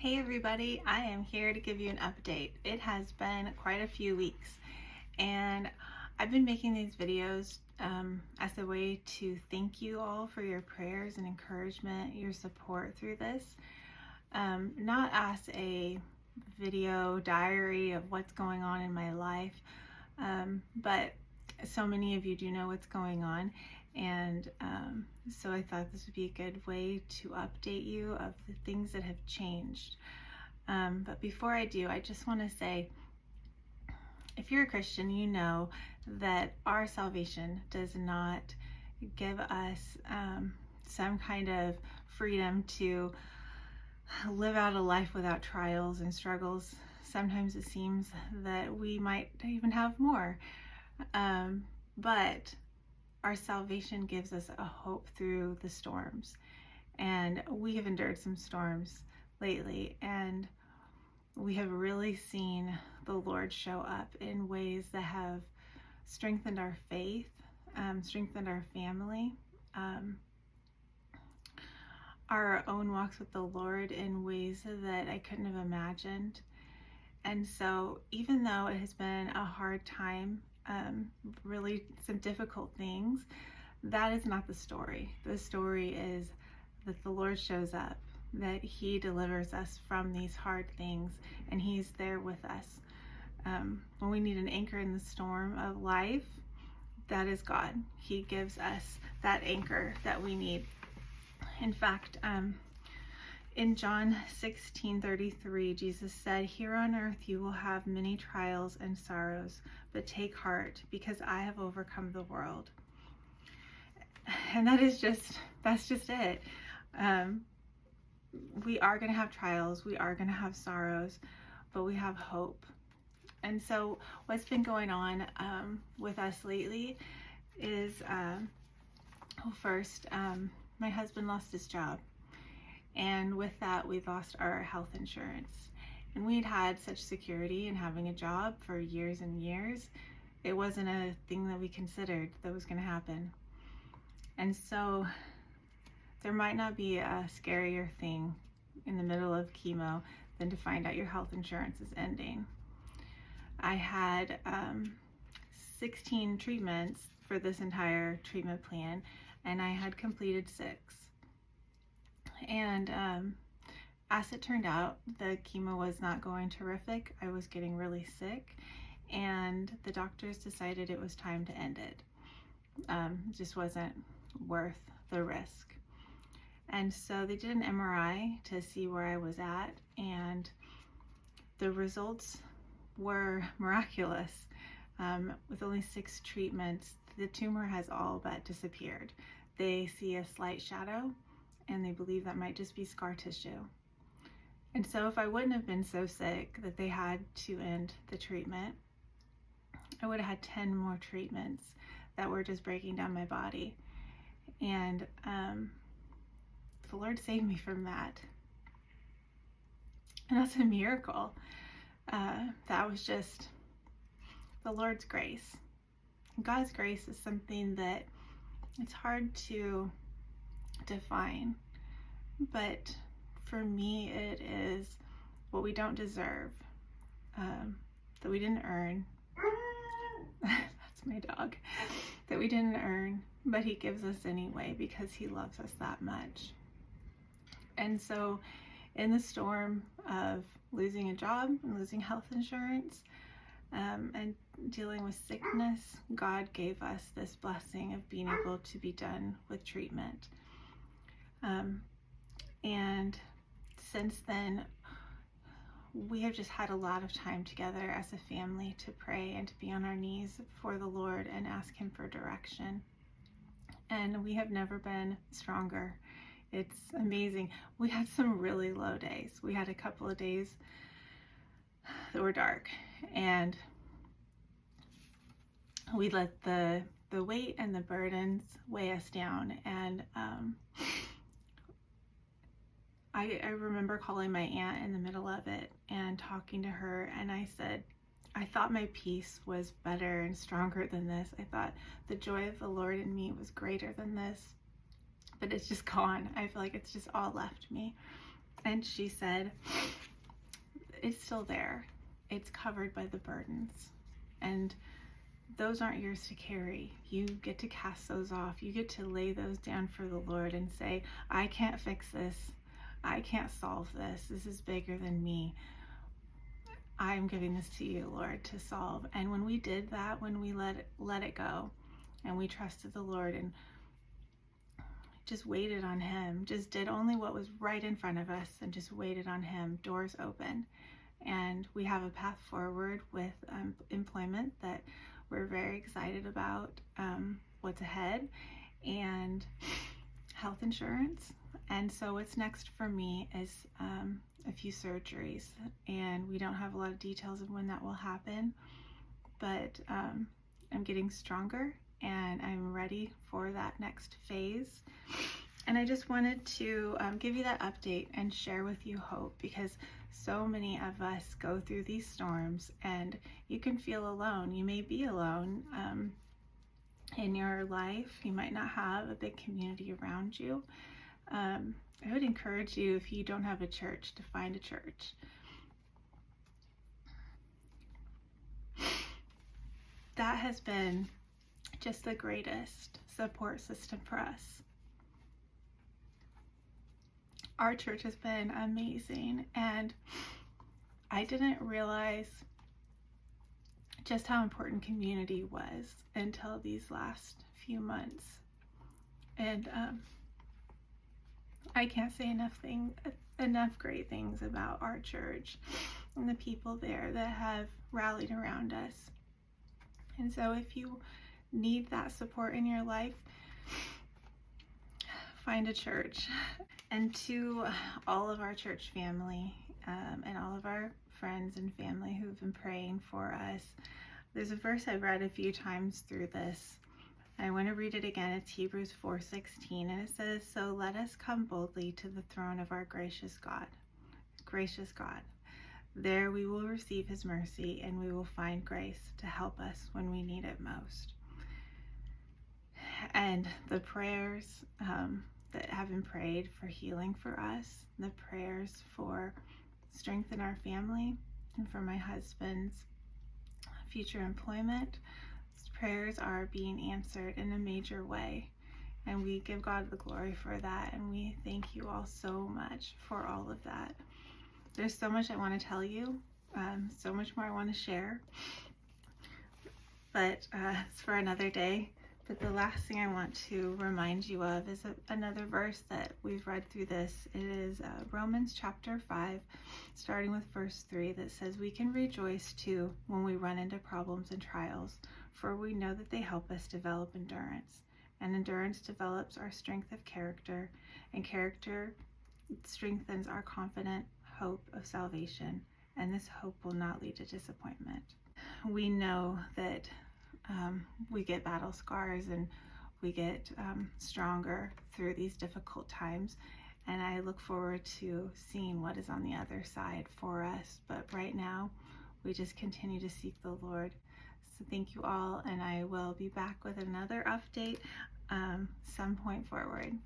Hey everybody, I am here to give you an update. It has been quite a few weeks and I've been making these videos as a way to thank you all for your prayers and encouragement, your support through this. Not as a video diary of what's going on in my life, but so many of you do know what's going on, and so I thought this would be a good way to update you of the things that have changed. But before I do, I just want to say, if you're a Christian, you know that our salvation does not give us some kind of freedom to live out a life without trials and struggles. Sometimes it seems that we might even have more. But our salvation gives us a hope through the storms. And we have endured some storms lately, and we have really seen the Lord show up in ways that have strengthened our faith, strengthened our family, our own walks with the Lord in ways that I couldn't have imagined. And so even though it has been a hard time, really some difficult things, that is not the story. The story is that the Lord shows up, that He delivers us from these hard things, and He's there with us. When we need an anchor in the storm of life, that is God. He gives us that anchor that we need. In fact, in John 16:33, Jesus said, "Here on earth you will have many trials and sorrows, but take heart, because I have overcome the world." And that's just it. We are going to have trials, we are going to have sorrows, but we have hope. And so what's been going on with us lately is, first, my husband lost his job. And with that, we lost our health insurance. And we'd had such security in having a job for years and years. It wasn't a thing that we considered that was going to happen. And so there might not be a scarier thing in the middle of chemo than to find out your health insurance is ending. I had 16 treatments for this entire treatment plan, and I had completed 6. And as it turned out, the chemo was not going terrific. I was getting really sick, and the doctors decided it was time to end it. It just wasn't worth the risk. And so they did an MRI to see where I was at, and the results were miraculous. With only 6 treatments, the tumor has all but disappeared. They see a slight shadow, and they believe that might just be scar tissue. And so if I wouldn't have been so sick that they had to end the treatment, I would have had 10 more treatments that were just breaking down my body. And the Lord saved me from that. And that's a miracle. That was just the Lord's grace. God's grace is something that it's hard to define, but for me it is what we don't deserve, that we didn't earn. That's my dog. That we didn't earn, but He gives us anyway because He loves us that much. And so in the storm of losing a job and losing health insurance, and dealing with sickness, God gave us this blessing of being able to be done with treatment. And since then, we have just had a lot of time together as a family to pray and to be on our knees before the Lord and ask Him for direction. And we have never been stronger. It's amazing. We had some really low days. We had a couple of days that were dark, and we let the weight and the burdens weigh us down. And I remember calling my aunt in the middle of it and talking to her, and I said, I thought my peace was better and stronger than this. I thought the joy of the Lord in me was greater than this, but it's just gone. I feel like it's just all left me. And she said, it's still there. It's covered by the burdens. And those aren't yours to carry. You get to cast those off. You get to lay those down for the Lord and say, I can't fix this. I can't solve this. This is bigger than me. I'm giving this to you, Lord, to solve. And when we did that, when we let it go and we trusted the Lord and just waited on him, just did only what was right in front of us and just waited on him, doors open. And we have a path forward with employment that we're very excited about, what's ahead, and health insurance. And so what's next for me is a few surgeries, and we don't have a lot of details of when that will happen, but I'm getting stronger and I'm ready for that next phase. And I just wanted to give you that update and share with you hope, because so many of us go through these storms and you can feel alone. You may be alone in your life. You might not have a big community around you. I would encourage you, if you don't have a church, to find a church. That has been just the greatest support system for us. Our church has been amazing, and I didn't realize just how important community was until these last few months. And I can't say enough great things about our church and the people there that have rallied around us. And so if you need that support in your life, find a church. And to all of our church family and all of our friends and family who've been praying for us, there's a verse I've read a few times through this. I want to read it again. It's Hebrews 4:16, and it says, "So let us come boldly to the throne of our gracious God. There we will receive his mercy, and we will find grace to help us when we need it most." And the prayers that have been prayed for healing for us, the prayers for strength in our family and for my husband's future employment, these prayers are being answered in a major way. And we give God the glory for that. And we thank you all so much for all of that. There's so much I want to tell you, so much more I want to share, but it's for another day. But the last thing I want to remind you of is another verse that we've read through this. It is Romans chapter 5, starting with verse 3, that says, "We can rejoice too when we run into problems and trials, for we know that they help us develop endurance. And endurance develops our strength of character, and character strengthens our confident hope of salvation, and this hope will not lead to disappointment." We know that we get battle scars and we get stronger through these difficult times, and I look forward to seeing what is on the other side for us. But right now, we just continue to seek the Lord. So thank you all, and I will be back with another update some point forward.